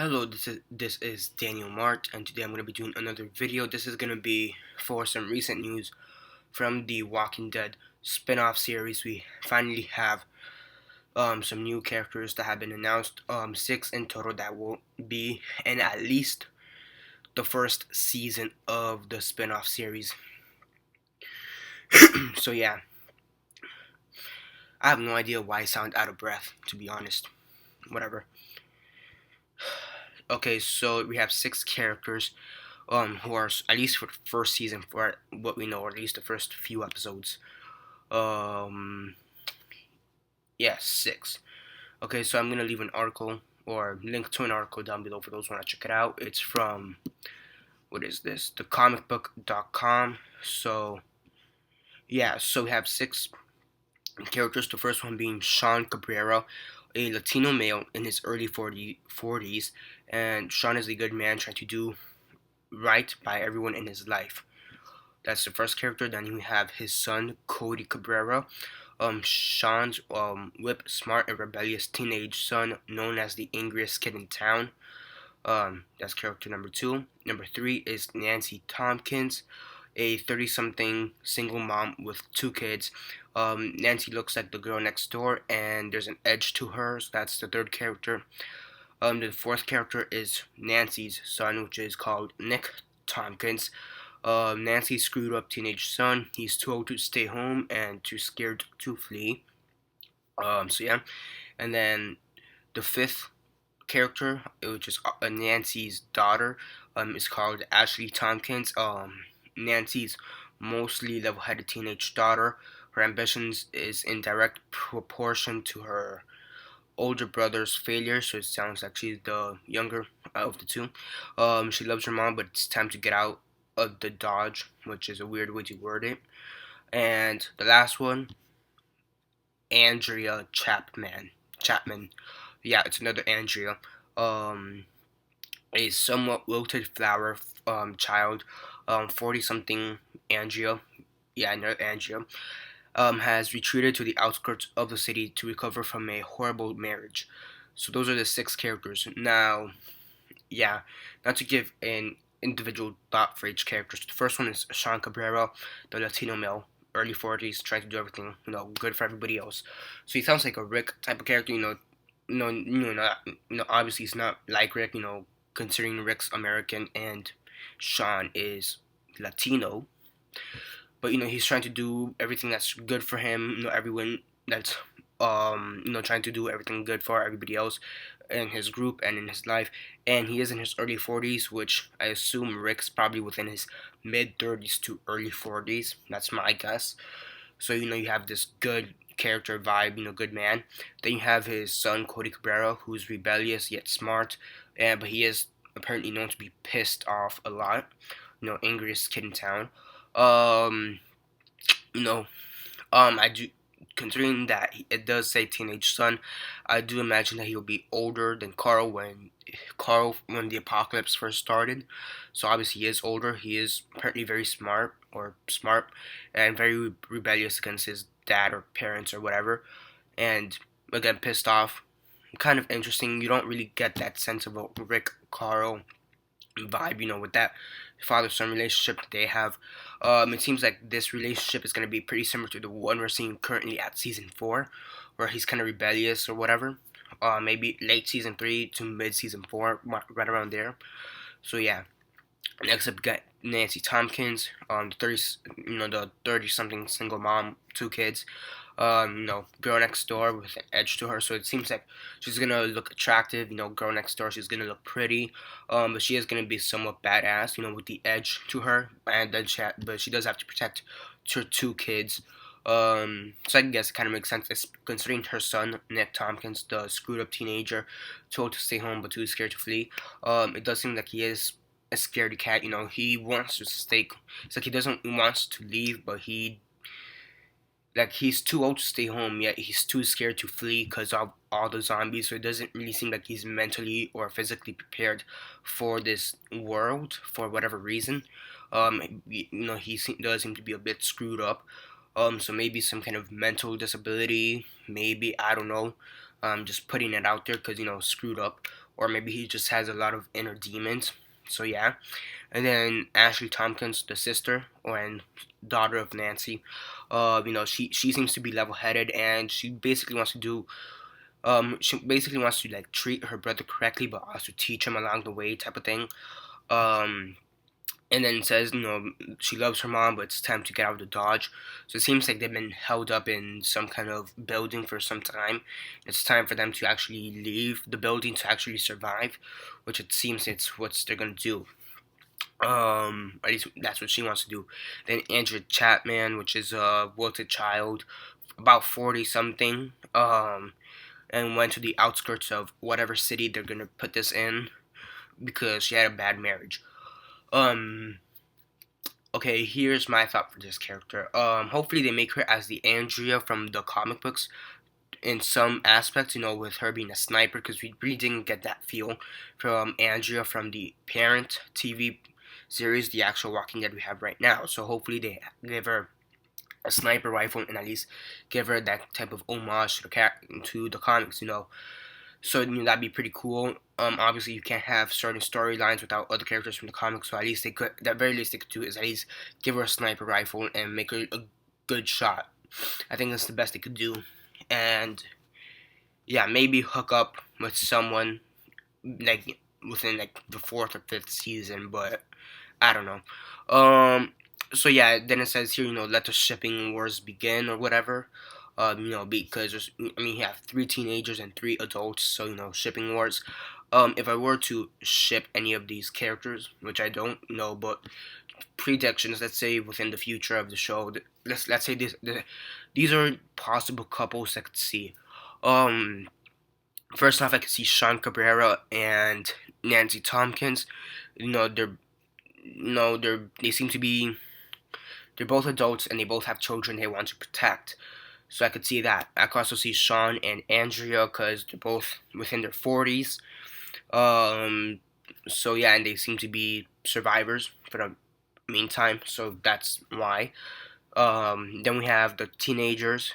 Hello, this is Daniel Mart, and today I'm going to be doing another video. This is going to be for some recent news from the Walking Dead spin-off series. We finally have some new characters that have been announced. Six in total that will be in at least the first season of the spin-off series. So yeah, I have no idea why I sound out of breath, to be honest. Whatever. Okay, so we have six characters who are at least for the first season, for what we know, or at least the first few episodes. Um, yeah, six. Okay, so I'm gonna leave an article or link to an article down below for those who want to check it out. It's from what is this? Thecomicbook.com. So yeah, so we have six characters. The first one being Sean Cabrera, a Latino male in his early 40s, and Sean is a good man trying to do right by everyone in his life. That's the first character. Then we have his son, CODY CABRERA. Sean's whip smart and rebellious teenage son, known as the angriest kid in town. That's character number two. Number three is Nancy Tompkins, a 30-something single mom with two kids. Nancy looks like the girl next door, and there's an edge to her. So that's the third character. The fourth character is Nancy's son, which is called Nick Tompkins. Nancy's screwed up teenage son. He's too old to stay home and too scared to flee. So yeah, and then the fifth character, which is Nancy's daughter, is called Ashley Tompkins. Nancy's mostly level-headed teenage daughter. Her ambitions is in direct proportion to her older brother's failure, so it sounds like she's the younger of the two. She loves her mom, but it's time to get out of the Dodge, which is a weird way to word it. And the last one, Andrea Chapman. Yeah, it's another Andrea. Um, a somewhat wilted flower child. 40-something Andrea. Yeah, another Andrea. Has retreated to the outskirts of the city to recover from a horrible marriage. So those are the six characters. Now, yeah, not to give an individual thought for each character. So the first one is Sean Cabrera, the Latino male, early 40s, trying to do everything, good for everybody else. So he sounds like a Rick type of character, obviously he's not like Rick, considering Rick's American and Sean is Latino. But he's trying to do everything that's good for him. Everyone that's trying to do everything good for everybody else in his group and in his life. And he is in his early 40s, which I assume Rick's probably within his mid 30s to early 40s. That's my guess. So you have this good character vibe, good man. Then you have his son CODY CABRERA, who's rebellious yet smart, but he is apparently known to be pissed off a lot. Angriest kid in town. Um, you know, I do, considering that it does say teenage son, I do imagine that he'll be older than Carl when the apocalypse first started. So obviously he is older. He is apparently very smart and very rebellious against his dad or parents or whatever. And again, pissed off. Kind of interesting. You don't really get that sense of a Rick Carl vibe, with that father-son relationship that they have. It seems like this relationship is going to be pretty similar to the one we're seeing currently at season 4, where he's kind of rebellious or whatever. Maybe late season 3 to mid season 4, right around there. So yeah. Next up, we got Nancy Tompkins, the 30-something single mom, two kids. Girl next door with an edge to her. So it seems like she's gonna look attractive. Girl next door, she's gonna look pretty. But she is gonna be somewhat badass. With the edge to her, and then but she does have to protect her two kids. So I guess it kind of makes sense, considering her son Nick Tompkins, the screwed up teenager, told to stay home but too scared to flee. It does seem like he is a scaredy cat. He wants to stay. It's like he doesn't wants to leave, but he's too old to stay home, yet he's too scared to flee because of all the zombies. So it doesn't really seem like he's mentally or physically prepared for this world for whatever reason. Does seem to be a bit screwed up. So maybe some kind of mental disability. Maybe, I don't know. Just putting it out there because screwed up. or maybe he just has a lot of inner demons. So yeah. And then Ashley Tompkins, the sister or and daughter of Nancy, she seems to be level-headed, and she basically wants to like treat her brother correctly, but also teach him along the way, type of thing. Um, and then says, she loves her mom, but it's time to get out of the Dodge. So it seems like they've been held up in some kind of building for some time. It's time for them to actually leave the building to actually survive, which it seems it's what they're gonna do. At least that's what she wants to do. Then Andrea Chapman, which is a wilted child, about 40 something, and went to the outskirts of whatever city they're gonna put this in because she had a bad marriage. Um, okay, here's my thought for this character. Hopefully they make her as the Andrea from the comic books in some aspects, with her being a sniper, because we really didn't get that feel from Andrea from the parent TV series, the actual Walking Dead we have right now. So hopefully they give her a sniper rifle and at least give her that type of homage to the comics. So that'd be pretty cool. Obviously you can't have certain storylines without other characters from the comics, so at least the very least they could do is at least give her a sniper rifle and make her a good shot. I think that's the best they could do, and yeah, maybe hook up with someone like within like the fourth or fifth season, but I don't know. So yeah, then it says here, let the shipping wars begin or whatever. Because you have three teenagers and three adults, so shipping wars. If I were to ship any of these characters, which I don't know, but predictions, let's say within the future of the show, let's say these are possible couples I could see. Um, First off, I could see Sean Cabrera and Nancy Tompkins. They're they seem to be they're both adults and they both have children they want to protect. So I could see that. I could also see Sean and Andrea because they're both within their 40s. Um, so yeah, and they seem to be survivors for the meantime. So that's why. Then we have the teenagers.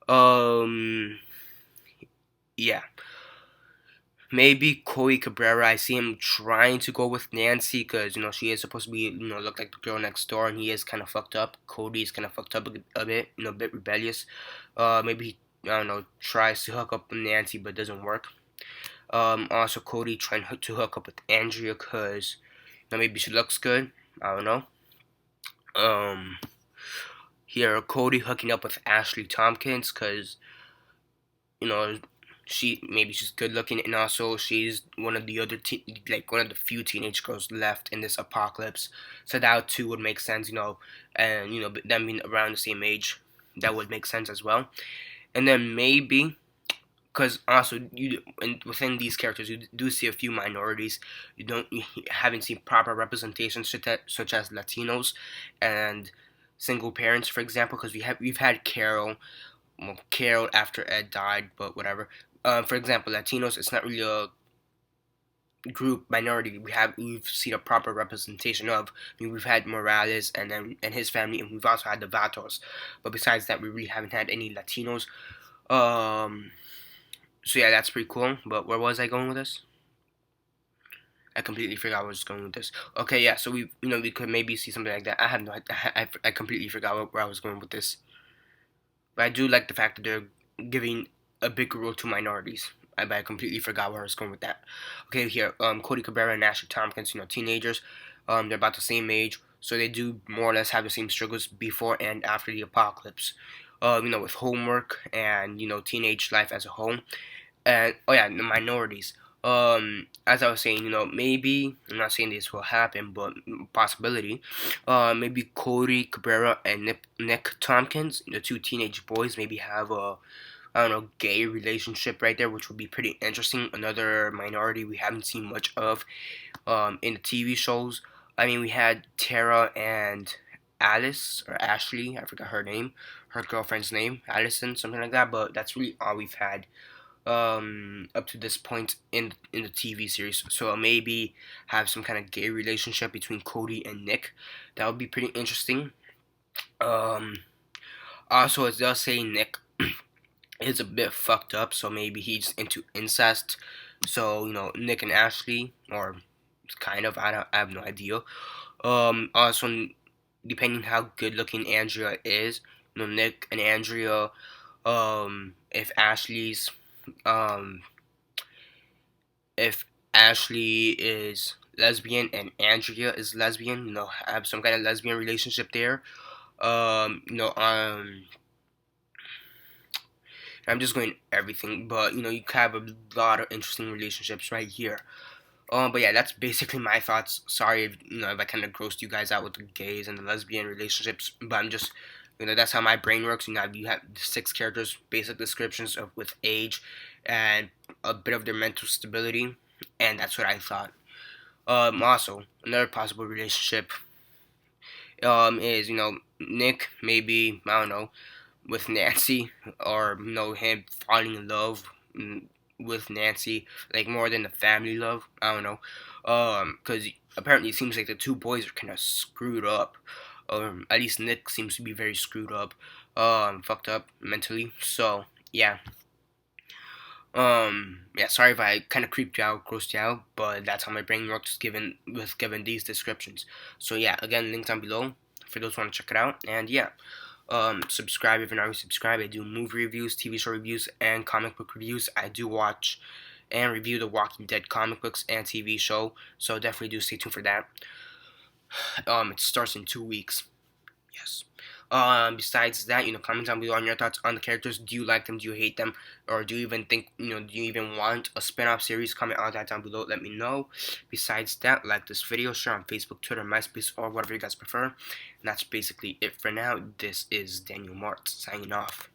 Um, yeah. Maybe CODY CABRERA. I see him trying to go with Nancy because she is supposed to be look like the girl next door, and he is kind of fucked up. Cody is kind of fucked up a bit, a bit rebellious. Maybe he, I don't know, tries to hook up with Nancy but doesn't work. Also Cody trying to hook up with Andrea because maybe she looks good. I don't know. Um, Here Cody hooking up with Ashley Tompkins because you know she's good looking, and also she's one of the one of the few teenage girls left in this apocalypse, so that too would make sense, and them being around the same age, that would make sense as well. And then maybe because also within these characters you do see a few minorities. You haven't seen proper representation such as Latinos and single parents, for example, because we've had Carol. Well, Carol after Ed died, but whatever. For example, Latinos, it's not really a group minority we've seen a proper representation of. We've had Morales and his family, and we've also had the Vatos. But besides that, we really haven't had any Latinos. So yeah, that's pretty cool. But where was I going with this? I completely forgot where I was going with this. Okay, yeah. So we could maybe see something like that. I have no. I completely forgot where I was going with this. But I do like the fact that they're giving a bigger role to minorities. But I completely forgot where I was going with that. Okay, here, CODY CABRERA and Ashley Tompkins, teenagers. They're about the same age, so they do more or less have the same struggles before and after the apocalypse. With homework and teenage life as a whole. And oh yeah, the minorities. As I was saying, maybe I'm not saying this will happen, but possibility. Maybe CODY CABRERA and Nick Tompkins, the two teenage boys, maybe have a I don't know gay relationship right there, which would be pretty interesting. Another minority we haven't seen much of in the TV shows. I mean, we had Tara and Alice or Ashley, I forgot her girlfriend's name, Allison, something like that. But that's really all we've had up to this point in the TV series. So maybe have some kind of gay relationship between Cody and Nick. That would be pretty interesting. Um, Also, it does say Nick is a bit fucked up, so maybe he's into incest. So Nick and Ashley, or kind of, I have no idea. Also, depending how good looking Andrea is, Nick and Andrea. If um, if Ashley is lesbian and Andrea is lesbian, have some kind of lesbian relationship there. Um, you know, um, I'm just going everything, but you have a lot of interesting relationships right here. But yeah, that's basically my thoughts. Sorry if if I kind of grossed you guys out with the gays and the lesbian relationships, but I'm just that's how my brain works. You have 6 characters, basic descriptions of with age, and a bit of their mental stability, and that's what I thought. Also, another possible relationship is Nick, maybe, I don't know, with Nancy, or him falling in love, with Nancy, like more than the family love. I don't know, because apparently it seems like the two boys are kind of screwed up. At least Nick seems to be very screwed up, fucked up mentally. So yeah. Yeah, sorry if I kind of creeped you out, grossed you out, but that's how my brain works given these descriptions. So yeah, again, links down below for those who want to check it out. And yeah, subscribe if you're not already subscribed. I do movie reviews, TV show reviews, and comic book reviews. I do watch and review the Walking Dead comic books and TV show, so definitely do stay tuned for that. It starts in 2 weeks. Yes. Besides that, comment down below on your thoughts on the characters. Do you like them? Do you hate them? Or do you even think, do you even want a spin-off series? Comment all that down below. Let me know. Besides that, like this video, share on Facebook, Twitter, MySpace, or whatever you guys prefer. And that's basically it for now. This is Daniel Mart signing off.